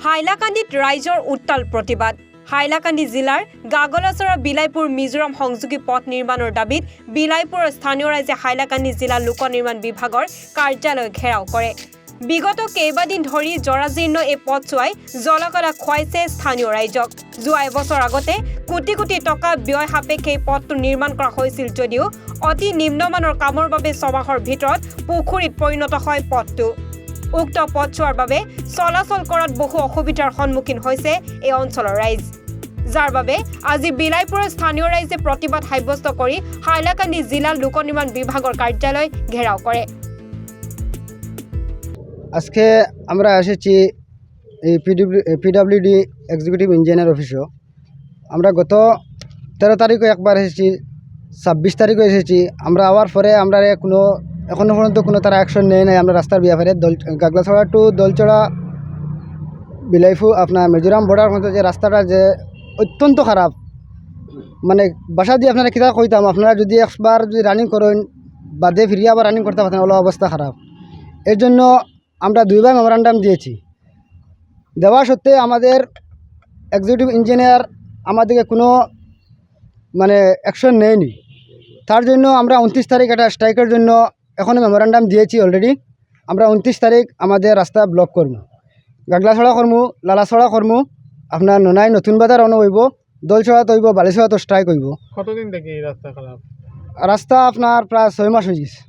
হাইলাকান্দিত ৰাইজৰ উত্তাল প্ৰতিবাদ। হাইলাকান্দি জিলাৰ গাগলাচৰা বিলাইপুৰ মিজোৰাম সংযোগী পথ নিৰ্মাণৰ দাবীত বিলাইপুৰৰ স্থানীয় ৰাইজে হাইলাকান্দি জিলা লোক নিৰ্মাণ বিভাগৰ কাৰ্যালয় ঘেৰাও কৰে। বিগত কেইবাদিন ধৰি জৰাজীৰ্ণ এই পথছোৱাই জলকলা খুৱাইছে স্থানীয় ৰাইজক। যোৱা এবছৰ আগতে কোটি কোটি টকা ব্যয় সাপেক্ষে এই পথটো নিৰ্মাণ কৰা হৈছিল যদিও অতি নিম্নমানৰ কামৰ বাবে ছমাহৰ ভিতৰত পুখুৰীত পৰিণত হয় পথটো। উক্ত পথছোৱাৰ বাবে চলাচল কৰাত বহু অসুবিধাৰ সন্মুখীন হৈছে এই অঞ্চলৰ ৰাইজ, যাৰ বাবে আজি বিলাইপুৰৰ স্থানীয় ৰাইজে প্ৰতিবাদ সাব্যস্ত কৰি হাইলাকান্দি জিলা লোক নিৰ্মাণ বিভাগৰ কাৰ্যালয় ঘেৰাও কৰে। আজকে আমরা এসেছি এই পিডব্লিউডি এক্সিকিউটিভ ইঞ্জিনিয়ার অফিসও। আমরা গত 13 তারিখে একবার এসেছি, 26 তারিখে এসেছি। আমরা আওয়ার পরে আমরা এখনো পর্যন্ত কোনো তারা অ্যাকশন নেয় নাই। আমরা রাস্তার ব্যাপারে গাগলাছড়া টু দলচড়া বিলাইপুর আপনার মিজোরাম বর্ডার মধ্যে যে রাস্তাটা যে অত্যন্ত খারাপ, মানে বাসা দিয়ে আপনারা কিতা কইতাম, আপনারা যদি একবার যদি রানিং করেন বাদে ফিরিয়ে আবার রানিং করতে পারতেন, ওলা অবস্থা খারাপ। এর জন্য আমরা দুইবার মেমোরান্ডাম দিয়েছি। দেওয়া সত্ত্বে আমাদের এক্সিকিউটিভ ইঞ্জিনিয়ার আমাদেরকে কোনো মানে অ্যাকশন নেয়নি। তার জন্য আমরা 29 তারিখ একটা স্ট্রাইকের জন্য এখনও মেমোরান্ডাম দিয়েছি অলরেডি। আমরা 29 তারিখ আমাদের রাস্তা ব্লক করবো, গাগলাছড়া করবো, লালাছড়া করবো, আপনার ননাই নতুন বাজার অন হইব, দলছড়া তৈব, বালিছড়া তো স্ট্রাইক হইব। কতদিন থেকে এই রাস্তা খারাপ? রাস্তা আপনার প্রায় 6 মাস হয়ে গেছে,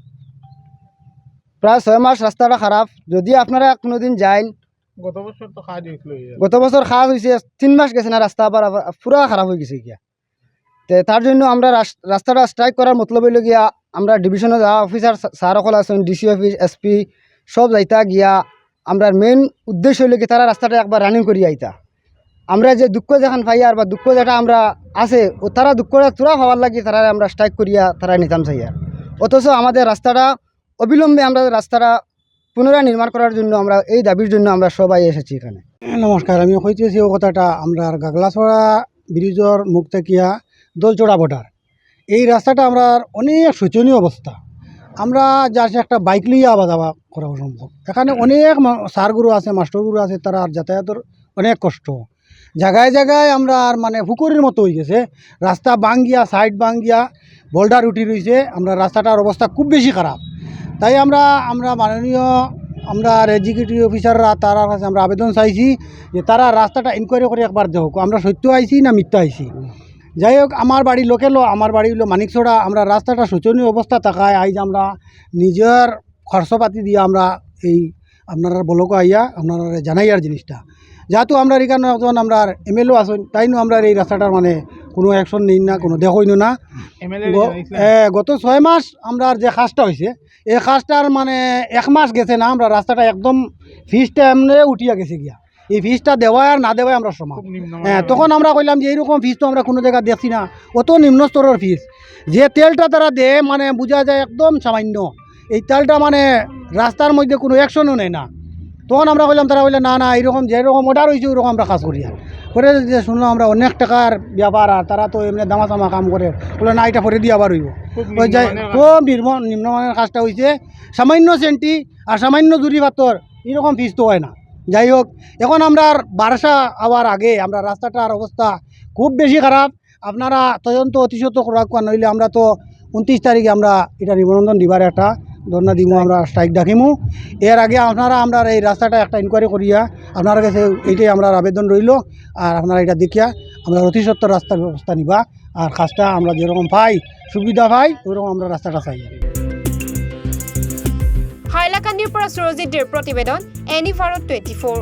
প্রায় 6 মাস রাস্তাটা খারাপ। যদি আপনারা কোনোদিন যান, গত বছর তো কাজ হয়েছিল, গত বছর খারাপ হয়েছে, 3 মাস গেছে না রাস্তা আবার পুরা খারাপ হয়ে গেছে গিয়া। তো তার জন্য আমরা রাস্তাটা স্ট্রাইক করার মতলব হইল গিয়া আমরা ডিভিশনে যা অফিসার স্যার সকল আছেন, ডিসি অফিস, এসপি সব যাইতা গিয়া আমরা মেইন উদ্দেশ্য হইল কি তারা রাস্তাটা একবার রানিং করি আইতা। আমরা যে দুঃখ যেখান পাই আর বা দুঃখ যেটা আমরা আছে ও তারা দুঃখটা তোরা হওয়ার লাগি তারা আমরা স্ট্রাইক করিয়া তারা নিতাম চাইয়া। অথচ আমাদের রাস্তাটা অবিলম্বে আমরা রাস্তাটা পুনরায় নির্মাণ করার জন্য আমরা এই দাবির জন্য আমরা সবাই এসেছি এখানে। নমস্কার, আমি কইতেছি ও কথাটা আমরা গাগলাছড়া ব্রিজের মুখ থেকিয়া দলচড়া বর্ডার এই রাস্তাটা আমরা অনেক শোচনীয় অবস্থা। আমরা যার একটা বাইক লিয়ে আবার যাওয়া করা অসম্ভব। এখানে অনেক স্যারগুরু আছে, মাস্টারগুরু আছে, তারা আর যাতায়াতের অনেক কষ্ট। জায়গায় জায়গায় আমরা আর মানে পুকুরের মতো হয়ে গেছে, রাস্তা ভাঙ্গিয়া, সাইড ভাঙ্গিয়া, বোল্ডার উঠি রয়েছে। আমরা রাস্তাটার অবস্থা খুব বেশি খারাপ। তাই আমরা মাননীয় আমরা এক্সিকিউটিভ অফিসাররা তার কাছে আমরা আবেদন চাইছি যে তারা রাস্তাটা ইনকোয়ারি করে একবার দেখুক আমরা সত্য আইছি না মিথ্যা আইছি। যাই হোক, আমার বাড়ি লোকেলও, আমার বাড়ি হলো মানিকছড়া। আমরা রাস্তাটা শোচনীয় অবস্থা থাকায় আইজ আমরা নিজের খরচপাতি দিয়ে আমরা এই আপনারা বলক আইয়া আপনারা জানাইয়ার জিনিসটা, যেহেতু আমরা এখানে একজন আমরা এমএলএ আছেন, তাই আমরা এই রাস্তাটার মানে কোনো অ্যাকশন নিই না, কোনো দেখই না। গত 6 মাস আমরা যে কাজটা হয়েছে এই কাজটার মানে 1 মাস গেছে না, আমরা রাস্তাটা একদম ফিসটা এমনি উঠিয়া গেছে গিয়া। এই ফিসটা দেওয়ায় আর না দেওয়ায় আমরা সমান। তখন আমরা কইলাম যে এইরকম ফিস তো আমরা কোনো জায়গায় দেখছি না, অত নিম্ন স্তরের ফিস। যে তেলটা তারা দেয় মানে বোঝা যায় একদম সামান্য, এই তেলটা মানে রাস্তার মধ্যে কোনো অ্যাকশনও নেয় না। তখন আমরা কইলাম, তারা বললে না না এইরকম যেরকম অর্ডার হয়েছে ওইরকম আমরা কাজ করি। আর করে যে শুনলাম আমরা অনেক টাকার ব্যাপার, আর তারা তো এমনি দামা কাম করে, বলে না এটা পরে দিয়ে আবার হইব। ওই যাই খুব নিম্নমানের কাজটা হয়েছে, সামান্য সেন্টি আর সামান্য জুরি পাথর, এরকম ফিস তো হয় না। যাই হোক, এখন আমরা বারসা আওয়ার আগে আমরা রাস্তাটার অবস্থা খুব বেশি খারাপ। আপনারা তদন্ত অতিশত রাখা, নইলে আমরা তো 29 তারিখে আমরা এটা নিবন্ধন দিবার একটা ধর্ণা দিব, আমরা স্ট্রাইক ডাকিমু। এর আগে আপনারা আমরা এই রাস্তাটা একটা ইনকোয়ারি করিয়া আপনার কাছে এইটাই আমরা আবেদন রইল। আর আপনারা এটা দেখিয়া আমরা অতি সত্তর রাস্তার ব্যবস্থা নিবা, আর কাজটা আমরা যেরকম পাই সুবিধা পাই ওইরকম আমরা রাস্তাটা চাই। হাইলাকান্দিৰ পৰা সুৰজিতৰ প্ৰতিবেদন, এনি ভাৰত 24।